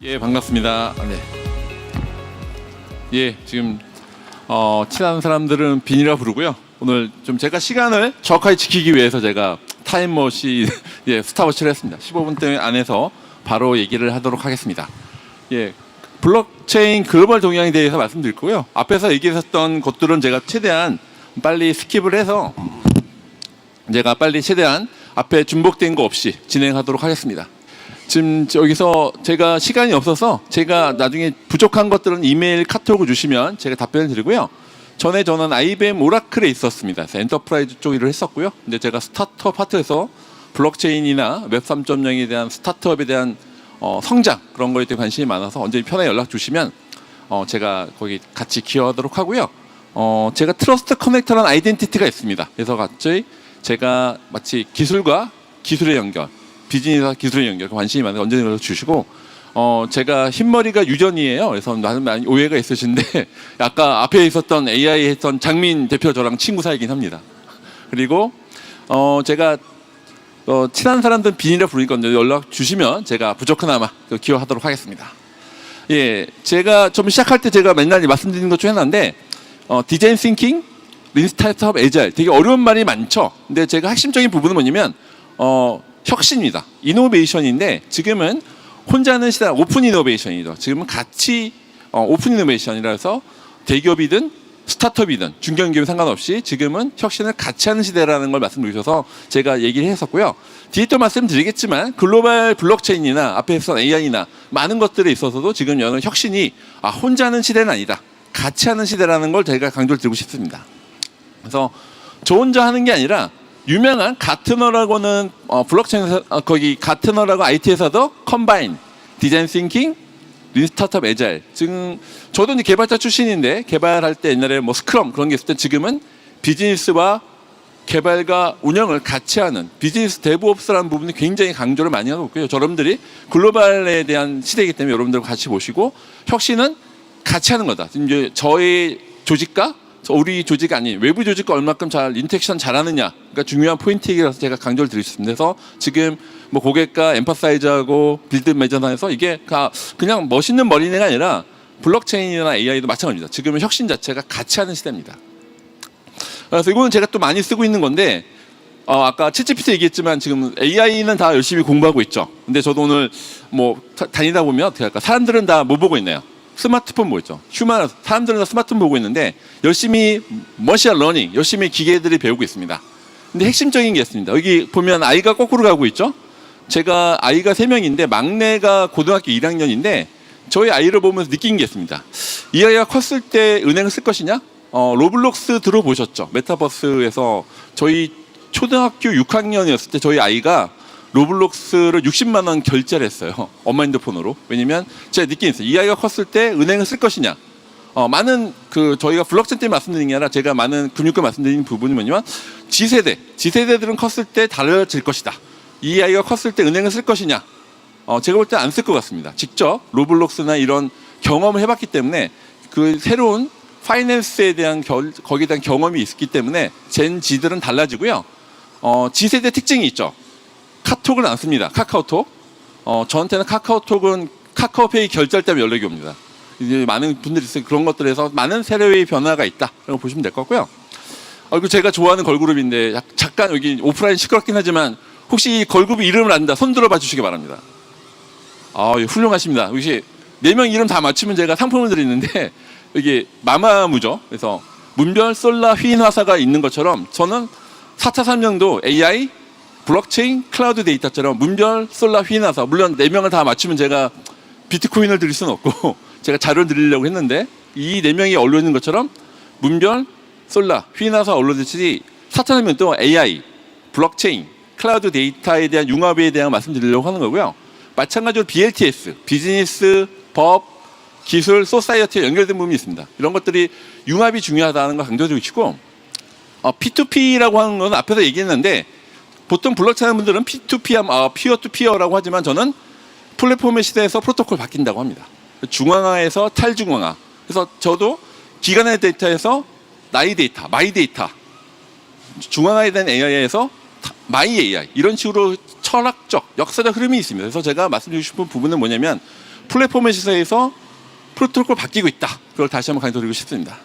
예, 반갑습니다. 네. 예, 지금 친한 사람들은 빈이라 부르고요. 오늘 좀 제가 시간을 정확하게 지키기 위해서 제가 타임머신 예, 스탑워치를 했습니다. 15분 안에서 바로 얘기를 하도록 하겠습니다. 예, 블록체인 글로벌 동향에 대해서 말씀드리고요. 앞에서 얘기했었던 것들은 제가 최대한 빨리 스킵을 해서 제가 빨리 최대한 앞에 중복된 거 없이 진행하도록 하겠습니다. 지금 여기서 제가 시간이 없어서 제가 나중에 부족한 것들은 이메일, 카톡을 주시면 제가 답변을 드리고요. 전에 저는 IBM 오라클에 있었습니다. 그래서 엔터프라이즈 쪽 일을 했었고요. 근데 제가 스타트업 파트에서 블록체인이나 웹 3.0에 대한 스타트업에 대한 성장 그런 거에 대해 관심이 많아서 언제 편하게 연락 주시면 제가 거기 같이 기여하도록 하고요. 제가 트러스트 커넥터라는 아이덴티티가 있습니다. 그래서 같이 제가 마치 기술과 기술의 연결, 비즈니스와 기술의 연결 관심이 많아서 언제든 연락 주시고 제가 흰머리가 유전이에요. 그래서 많은 오해가 있으신데 아까 앞에 있었던 AI 했던 장민 대표 저랑 친구 사이긴 합니다. 그리고 제가 친한 사람들은 빈이라 부르니까 언제 연락 주시면 제가 부족하나마 기여하도록 하겠습니다. 예, 제가 좀 시작할 때 제가 맨날 말씀드리는 것 중에 하나인데 디자인 싱킹, 린 스타트업, 애자일 되게 어려운 말이 많죠. 근데 제가 핵심적인 부분은 뭐냐면 혁신입니다. 이노베이션인데 지금은 혼자 하는 시대 오픈 이노베이션이죠. 지금은 같이 오픈 이노베이션이라서 대기업이든 스타트업이든 중견기업 상관없이 지금은 혁신을 같이 하는 시대라는 걸 말씀드리셔서 제가 얘기를 했었고요. 뒤에 또 말씀드리겠지만 글로벌 블록체인이나 앞에 했던 AI나 많은 것들에 있어서도 지금 여는 혁신이 혼자 하는 시대는 아니다. 같이 하는 시대라는 걸 제가 강조를 드리고 싶습니다. 그래서 저 혼자 하는 게 아니라 유명한 가트너라고는 블록체인에서 거기 가트너라고 IT에서도 컴바인, 디자인 싱킹, 린 스타트업, 애자일. 지금 저도 이제 개발자 출신인데 개발할 때 옛날에 뭐 스크럼 그런 게 있을 때 지금은 비즈니스와 개발과 운영을 같이 하는 비즈니스 데브옵스라는 부분이 굉장히 강조를 많이 하고 있고요. 여러분들이 글로벌에 대한 시대이기 때문에 여러분들과 같이 보시고 혁신은 같이 하는 거다. 이제 저희 조직과 우리 조직 아닌 외부 조직과 얼마큼 잘 인터랙션 잘하느냐, 그러니까 중요한 포인트이라서 제가 강조를 드리겠습니다. 그래서 지금 뭐 고객과 엠파사이즈하고 빌드 매저상에서 이게 그냥 멋있는 머리내가 아니라 블록체인이나 AI도 마찬가지입니다. 지금은 혁신 자체가 같이 하는 시대입니다. 그래서 이거는 제가 또 많이 쓰고 있는 건데 아까 챗GPT 얘기했지만 지금 AI는 다 열심히 공부하고 있죠. 근데 저도 오늘 뭐 다니다 보면 어떻게 할까? 사람들은 다 뭐 보고 있나요? 스마트폰 보고 있죠. 사람들은 다 스마트폰 보고 있는데 열심히 머신 러닝, 열심히 기계들이 배우고 있습니다. 근데 핵심적인 게 있습니다. 여기 보면 아이가 거꾸로 가고 있죠. 제가 아이가 3명인데 막내가 고등학교 1학년인데 저희 아이를 보면서 느낀 게 있습니다. 이 아이가 컸을 때 은행을 쓸 것이냐? 로블록스 들어보셨죠? 메타버스에서 저희 초등학교 6학년이었을 때 저희 아이가 로블록스를 60만 원 결제를 했어요. 엄마 핸드폰으로. 왜냐면 제가 느낀 게 있어요. 이 아이가 컸을 때 은행을 쓸 것이냐. 많은 저희가 블록체인 때문에 말씀드리는 게 아니라 제가 많은 금융권 말씀드리는 부분이 뭐냐면 G세대들은 컸을 때 달라질 것이다. 이 아이가 컸을 때 은행을 쓸 것이냐. 제가 볼 때 안 쓸 것 같습니다. 직접 로블록스나 이런 경험을 해봤기 때문에 그 새로운 파이낸스에 대한 거기에 대한 경험이 있기 때문에 젠 G들은 달라지고요. G세대 특징이 있죠. 카톡을 안 씁니다. 카카오톡. 저한테는 카카오톡은 카카오페이 결제할 때만 연락이 옵니다. 이제 많은 분들이 있어요. 그런 것들에서 많은 세대의 변화가 있다. 라고 보시면 될 것 같고요. 그리고 제가 좋아하는 걸그룹인데 잠깐 여기 오프라인 시끄럽긴 하지만 혹시 이 걸그룹 이름을 안다. 손 들어봐 주시기 바랍니다. 훌륭하십니다. 혹시 4명 이름 다 맞추면 제가 상품을 드리는데 여기 마마무죠. 그래서 문별, 솔라, 휘인화사가 있는 것처럼 저는 4차 산명도 AI, 블록체인, 클라우드 데이터처럼 문별, 솔라, 휘인화사 물론 4명을 다 맞추면 제가 비트코인을 드릴 수는 없고 제가 자료를 드리려고 했는데 이 4명이 어울리는 것처럼 문별, 솔라, 휘인화사 어울리듯이 4차 산명도 AI, 블록체인, 클라우드 데이터에 대한 융합에 대한 말씀드리려고 하는 거고요. 마찬가지로 BLTS, 비즈니스, 법, 기술, 소사이어티에 연결된 부분이 있습니다. 이런 것들이 융합이 중요하다는 걸 강조드리고 싶고 P2P라고 하는 건 앞에서 얘기했는데 보통 블록체인 분들은 P2P, 피어 투 피어라고 하지만 저는 플랫폼의 시대에서 프로토콜 바뀐다고 합니다. 중앙화에서 탈중앙화. 그래서 저도 기관의 데이터에서 나이 데이터, 마이 데이터, 중앙화에 대한 AI에서 마이 AI 이런 식으로 철학적, 역사적 흐름이 있습니다. 그래서 제가 말씀드리고 싶은 부분은 뭐냐면 플랫폼의 시세에서 프로토콜 바뀌고 있다. 그걸 다시 한번 강조드리고 싶습니다.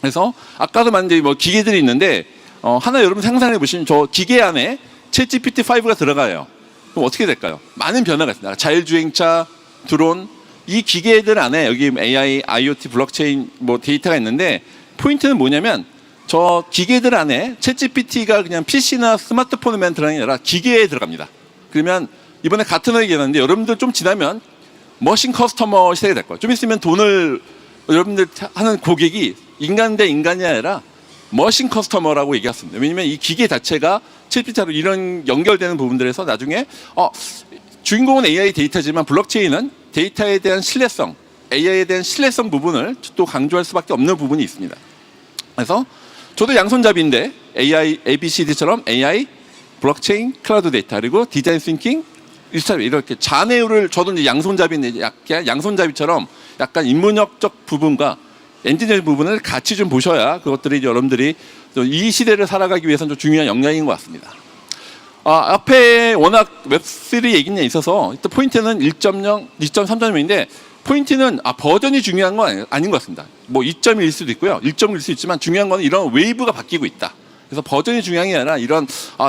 그래서 아까도 만든 뭐 기계들이 있는데 하나 여러분 상상해 보시면 저 기계 안에 챗GPT-5가 들어가요. 그럼 어떻게 될까요? 많은 변화가 있습니다. 자율주행차, 드론, 이 기계들 안에 여기 AI, IoT, 블록체인 뭐 데이터가 있는데 포인트는 뭐냐면 저 기계들 안에 챗GPT가 그냥 PC나 스마트폰에만 들어가는 게 아니라 기계에 들어갑니다. 그러면 이번에 같은 얘기했는데 여러분들 좀 지나면 머신 커스터머 시대가 될 거예요. 좀 있으면 돈을 여러분들 하는 고객이 인간 대 인간이 아니라 머신 커스터머라고 얘기했습니다. 왜냐하면 이 기계 자체가 챗GPT로 이런 연결되는 부분들에서 나중에 주인공은 AI 데이터지만 블록체인은 데이터에 대한 신뢰성, AI에 대한 신뢰성 부분을 또 강조할 수밖에 없는 부분이 있습니다. 그래서 저도 양손잡이인데 AI, ABCD처럼 AI, 블록체인, 클라우드 데이터 그리고 디자인 싱킹, 이렇게 잔해율을 저도 이제 양손잡이인데 약간 양손잡이처럼 약간 인문학적 부분과 엔지니어링 부분을 같이 좀 보셔야 그것들이 여러분들이 이 시대를 살아가기 위해서는 좀 중요한 역량인 것 같습니다. 앞에 워낙 웹3 얘기가 있어서 일단 포인트는 1.0, 2.3.0인데 포인트는 버전이 중요한 건 아닌 것 같습니다. 뭐 2.1일 수도 있고요. 1.1일 수 있지만 중요한 건 이런 웨이브가 바뀌고 있다. 그래서 버전이 중요한 게 아니라 이런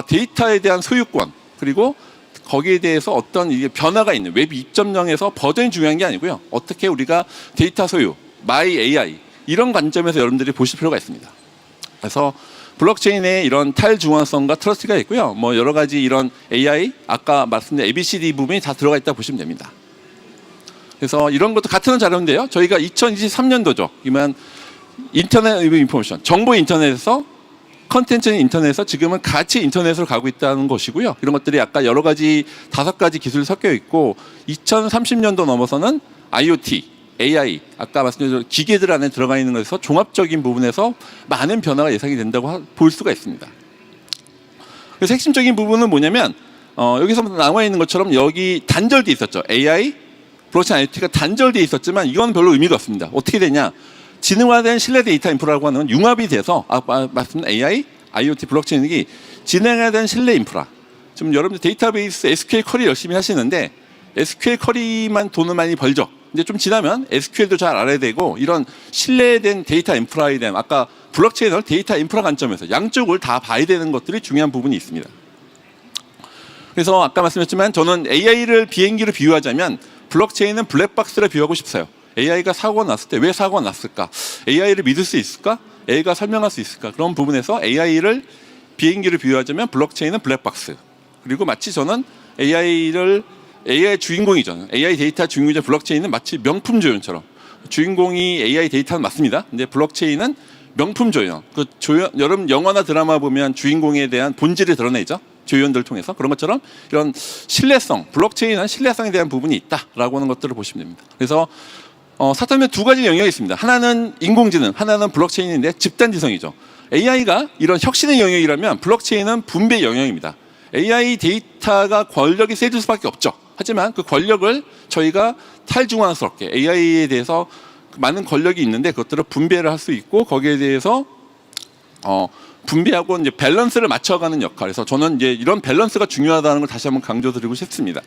데이터에 대한 소유권 그리고 거기에 대해서 어떤 이게 변화가 있는 웹 2.0에서 버전이 중요한 게 아니고요. 어떻게 우리가 데이터 소유, 마이 AI 이런 관점에서 여러분들이 보실 필요가 있습니다. 그래서 블록체인에 이런 탈중앙성과 트러스트가 있고요. 뭐 여러 가지 이런 AI, 아까 말씀드린 ABCD 부분이 다 들어가 있다 보시면 됩니다. 그래서 이런 것도 같은 자료인데요. 저희가 2023년도죠. 이만 인터넷 인포메이션, 정보 인터넷에서 컨텐츠 인터넷에서 지금은 같이 인터넷으로 가고 있다는 것이고요. 이런 것들이 아까 여러 가지 5가지 기술이 섞여 있고 2030년도 넘어서는 IoT, AI, 아까 말씀드린 기계들 안에 들어가 있는 것에서 종합적인 부분에서 많은 변화가 예상이 된다고 볼 수가 있습니다. 그래서 핵심적인 부분은 뭐냐면 여기서 나와 있는 것처럼 여기 단절돼 있었죠. AI, 블록체인 IoT가 단절돼 있었지만 이건 별로 의미가 없습니다. 어떻게 되냐? 지능화된 신뢰 데이터 인프라라고 하는 건 융합이 돼서 말씀드린 AI, IoT, 블록체인이 진행화된 신뢰 인프라. 지금 여러분들 데이터베이스 SQL 쿼리 열심히 하시는데 SQL 쿼리만 돈을 많이 벌죠. 근데 좀 지나면 SQL도 잘 알아야 되고 이런 신뢰된 데이터 인프라에 대한 아까 블록체인을 데이터 인프라 관점에서 양쪽을 다 봐야 되는 것들이 중요한 부분이 있습니다. 그래서 아까 말씀드렸지만 저는 AI를 비행기로 비유하자면 블록체인은 블랙박스를 비유하고 싶어요. AI가 사고가 났을 때 왜 사고가 났을까? AI를 믿을 수 있을까? AI가 설명할 수 있을까? 그런 부분에서 AI를 비행기를 비유하자면 블록체인은 블랙박스. 그리고 마치 저는 AI 주인공이죠. AI 데이터 주인공이죠. 블록체인은 마치 명품 조연처럼 주인공이 AI 데이터는 맞습니다. 근데 블록체인은 명품 조연. 여러분 영화나 드라마 보면 주인공에 대한 본질을 드러내죠. 조연들을 통해서 그런 것처럼 이런 신뢰성, 블록체인은 신뢰성에 대한 부분이 있다라고 하는 것들을 보시면 됩니다. 그래서 사탐에 2가지 영역이 있습니다. 하나는 인공지능, 하나는 블록체인인데 집단지성이죠. AI가 이런 혁신의 영역이라면 블록체인은 분배 영역입니다. AI 데이터가 권력이 세질 수밖에 없죠. 하지만 그 권력을 저희가 탈중앙스럽게 AI에 대해서 많은 권력이 있는데 그것들을 분배를 할 수 있고 거기에 대해서 분배하고 이제 밸런스를 맞춰가는 역할. 그래서 저는 이제 이런 밸런스가 중요하다는 걸 다시 한번 강조드리고 싶습니다.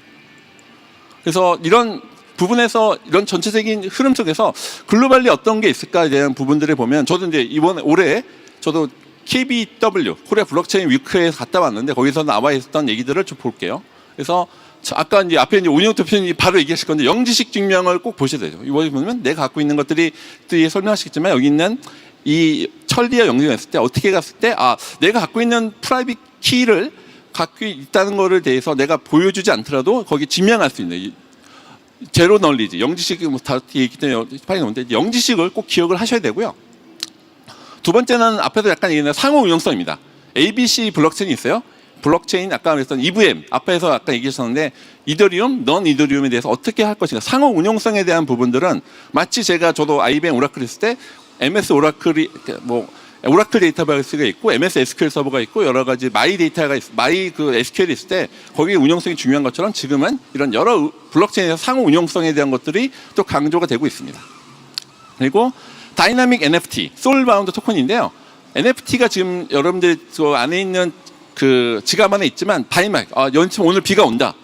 그래서 이런 부분에서 이런 전체적인 흐름 속에서 글로벌리 어떤 게 있을까에 대한 부분들을 보면 저도 이제 올해 저도 KBW 코리아 블록체인 위크에 갔다 왔는데 거기서 나와 있었던 얘기들을 좀 볼게요. 그래서 아까 이제 앞에 이제 오인영 대표님이 바로 얘기하실 건데 영지식 증명을 꼭 보셔야 되죠. 이거 보면 내가 갖고 있는 것들이 설명하시겠지만 여기 있는 이 천리와 연결했을 때 어떻게 갔을 때 내가 갖고 있는 프라이빗 키를 갖고 있다는 거를 대해서 내가 보여주지 않더라도 거기 증명할 수 있는 제로 널리지 영지식 다 얘기 때문에 파이 나오는데 영지식을 꼭 기억을 하셔야 되고요. 두 번째는 앞에서 약간 얘기했는데 상호 운용성입니다. ABC 블록체인이 있어요. 블록체인 아까 말했던 EVM 앞에서 아까 얘기하셨는데 이더리움, 넌 이더리움에 대해서 어떻게 할 것인가 상호 운용성에 대한 부분들은 마치 저도 IBM 오라클 있을 때 MS 오라클이 오라클 데이터베이스가 있고 MS SQL 서버가 있고 여러 가지 마이 데이터가 마이 SQL이 있을 때 거기에 운용성이 중요한 것처럼 지금은 이런 여러 블록체인에서 상호 운용성에 대한 것들이 또 강조가 되고 있습니다. 그리고 다이나믹 NFT, 소울바운드 토큰인데요. NFT가 지금 여러분들 그 안에 있는 그 지갑 안에 있지만 다이나믹 연침 오늘 비가 온다.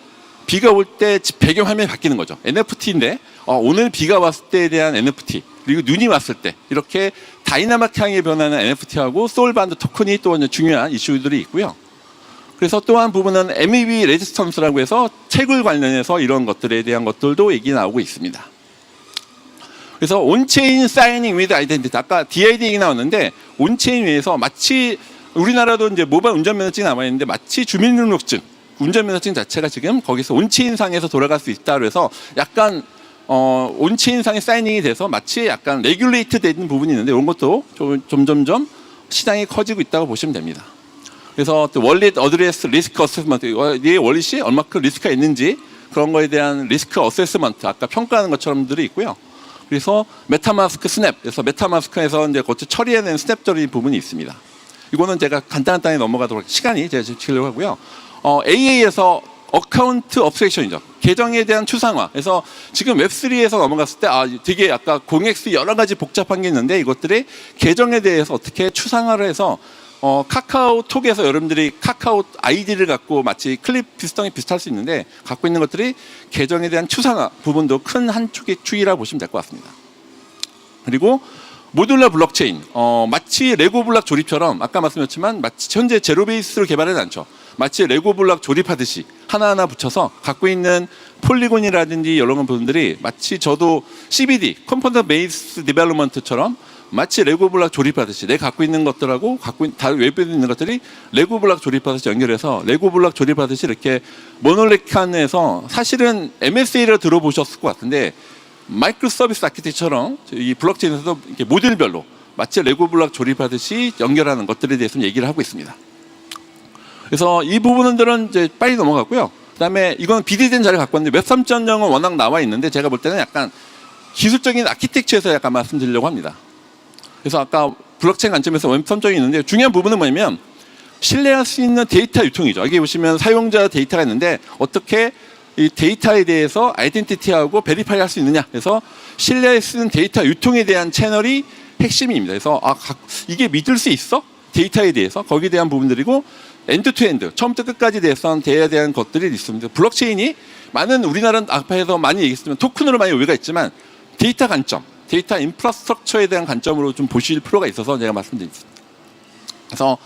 비가 올 때 배경 화면이 바뀌는 거죠. NFT인데 오늘 비가 왔을 때에 대한 NFT, 그리고 눈이 왔을 때 이렇게 다이나믹하게 변하는 NFT하고 소울반드 토큰이 또 중요한 이슈들이 있고요. 그래서 또 한 부분은 MEV 레지스턴스라고 해서 채굴 관련해서 이런 것들에 대한 것들도 얘기 나오고 있습니다. 그래서 온체인 사이닝 위드 아이덴티티, 아까 DID 얘기 나왔는데 온체인 위에서 마치 우리나라도 이제 모바일 운전면허증이 남아 있는데 마치 주민등록증, 운전면허증 자체가 지금 거기서 온체인 상에서 돌아갈 수 있다 그래서 약간 온체인 상에 사이닝이 돼서 마치 약간 레귤레이트 되는 부분이 있는데 이런 것도 점점점 시장이 커지고 있다고 보시면 됩니다. 그래서 또 월릿 어드레스 리스크 어세스먼트, 이 월릿이 얼마큼 리스크가 있는지 그런 거에 대한 리스크 어세스먼트, 아까 평가하는 것처럼들이 있고요. 그래서 메타마스크 스냅, 그래서 메타마스크에서 이제 그것을 처리해낸 스냅적인 부분이 있습니다. 이거는 제가 간단하게 넘어가도록 시간이 제가 지키려고 하고요. AA에서 어카운트 업스트랙션이죠. 계정에 대한 추상화. 그래서 지금 웹3에서 넘어갔을 때 되게 아까 공엑스 여러 가지 복잡한 게 있는데 이것들이 계정에 대해서 어떻게 추상화를 해서 카카오톡에서 여러분들이 카카오 아이디를 갖고 마치 클립 비슷할 수 있는데 갖고 있는 것들이 계정에 대한 추상화 부분도 큰 한쪽의 추이라고 보시면 될 것 같습니다. 그리고 모듈러 블록체인, 마치 레고 블록 조립처럼 아까 말씀드렸지만 마치 현재 제로 베이스로 개발하지 않죠. 마치 레고 블록 조립하듯이 하나하나 붙여서 갖고 있는 폴리곤이라든지 이런 부분들이 마치 저도 CBD, 컴포넌트 베이스 디벨롭먼트처럼 마치 레고 블록 조립하듯이 내가 갖고 있는 것들하고 다른 웹에 있는 것들이 레고 블록 조립하듯이 연결해서 레고 블록 조립하듯이 이렇게 모놀리칸에서 사실은 MSA를 들어보셨을 것 같은데 마이크로 서비스 아키텍처럼 이 블록체인에서도 이렇게 모듈별로 마치 레고 블록 조립하듯이 연결하는 것들에 대해서 얘기를 하고 있습니다. 그래서 이 부분들은 이제 빨리 넘어갔고요. 그다음에 이건 비대된 자리를 갖고 왔는데 웹 3.0은 워낙 나와 있는데 제가 볼 때는 약간 기술적인 아키텍처에서 약간 말씀드리려고 합니다. 그래서 아까 블록체인 관점에서 웹 3.0이 있는데 중요한 부분은 뭐냐면 신뢰할 수 있는 데이터 유통이죠. 여기 보시면 사용자 데이터가 있는데 어떻게 이 데이터에 대해서 아이덴티티하고 베리파이 할 수 있느냐. 그래서 신뢰할 수 있는 데이터 유통에 대한 채널이 핵심입니다. 그래서 이게 믿을 수 있어? 데이터에 대해서 거기에 대한 부분들이고 엔드 투 엔드 처음부터 끝까지 돼야 대한 것들이 있습니다. 블록체인이 많은 우리나라는 앞에서 많이 얘기했지만 토큰으로 많이 오해가 있지만 데이터 관점, 데이터 인프라스트럭처에 대한 관점으로 좀 보실 필요가 있어서 제가 말씀드리겠습니다. 그래서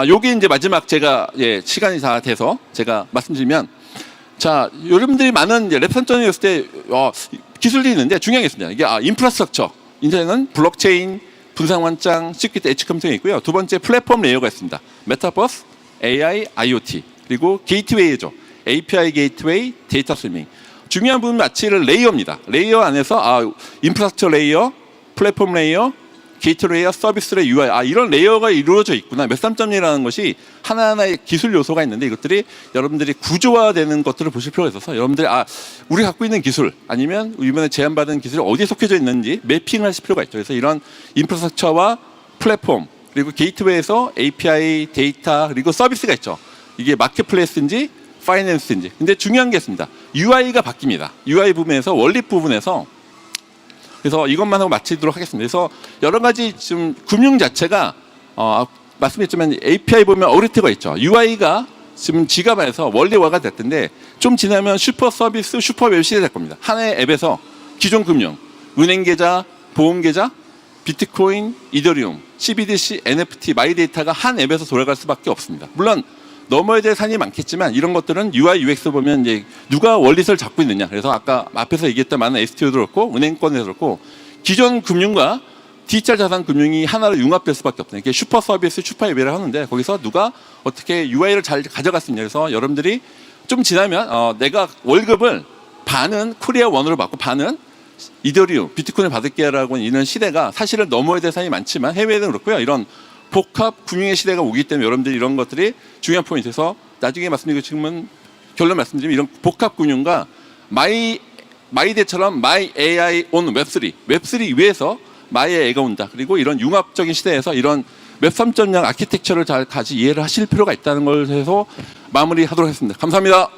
요게 이제 마지막 제가 시간이 다 돼서 제가 말씀드리면 자 여러분들이 많은 랩 3.0이었을 때 기술들이 있는데 중요한 게 있습니다. 이게 인프라스트럭처 이제는 블록체인, 분산환장, 시큐리티 엣지 컴퓨팅이 있고요. 두 번째 플랫폼 레이어가 있습니다. 메타버스, AI, IoT 그리고 게이트웨이죠. API 게이트웨이, 데이터 스트리밍. 중요한 부분 마치를 레이어입니다. 레이어 안에서 인프라스트럭처 레이어, 플랫폼 레이어, 게이트 레이어, 서비스 레이어, UI 이런 레이어가 이루어져 있구나. 웹 3.0이라는 것이 하나하나의 기술 요소가 있는데 이것들이 여러분들이 구조화되는 것들을 보실 필요가 있어서 여러분들이 우리 갖고 있는 기술 아니면 이번에 제안받은 기술이 어디에 속해져 있는지 매핑을 하실 필요가 있죠. 그래서 이런 인프라스트럭처와 플랫폼 그리고 게이트웨이에서 API, 데이터 그리고 서비스가 있죠. 이게 마켓플레이스인지 파이낸스인지. 근데 중요한 게 있습니다. UI가 바뀝니다. UI 부분에서 원리 부분에서 그래서 이것만 하고 마치도록 하겠습니다. 그래서 여러 가지 지금 금융 자체가 말씀드렸지만 API 보면 어그리트가 있죠. UI가 지금 지갑에서 원리화가 됐던데 좀 지나면 슈퍼 서비스, 슈퍼 웹 시대 될 겁니다. 하나의 앱에서 기존 금융, 은행 계좌, 보험 계좌, 비트코인, 이더리움, CBDC, NFT, 마이데이터가 한 앱에서 돌아갈 수밖에 없습니다. 물론 넘어야 될 산이 많겠지만 이런 것들은 UI, UX 보면 이제 누가 원리를 잡고 있느냐. 그래서 아까 앞에서 얘기했던 많은 STO도 그렇고 은행권에도 그렇고 기존 금융과 디지털 자산 금융이 하나로 융합될 수밖에 없다. 이게 슈퍼 서비스, 슈퍼 앱이라 하는데 거기서 누가 어떻게 UI를 잘 가져갈 수 있냐. 그래서 여러분들이 좀 지나면 내가 월급을 반은 코리아 원으로 받고 반은 이더리움, 비트코인을 받을게라고 이런 시대가 사실은 넘어야 될 산이 많지만 해외에는 그렇고요. 이런 복합 금융의 시대가 오기 때문에 여러분들이 이런 것들이 중요한 포인트에서 나중에 말씀드리고 지금은 결론 말씀드리면 이런 복합 금융과 마이데처럼 마이 AI 온 웹3 위에서 마이 AI가 온다. 그리고 이런 융합적인 시대에서 이런 웹 3.0 아키텍처를 잘 이해를 하실 필요가 있다는 걸 해서 마무리하도록 하겠습니다. 감사합니다.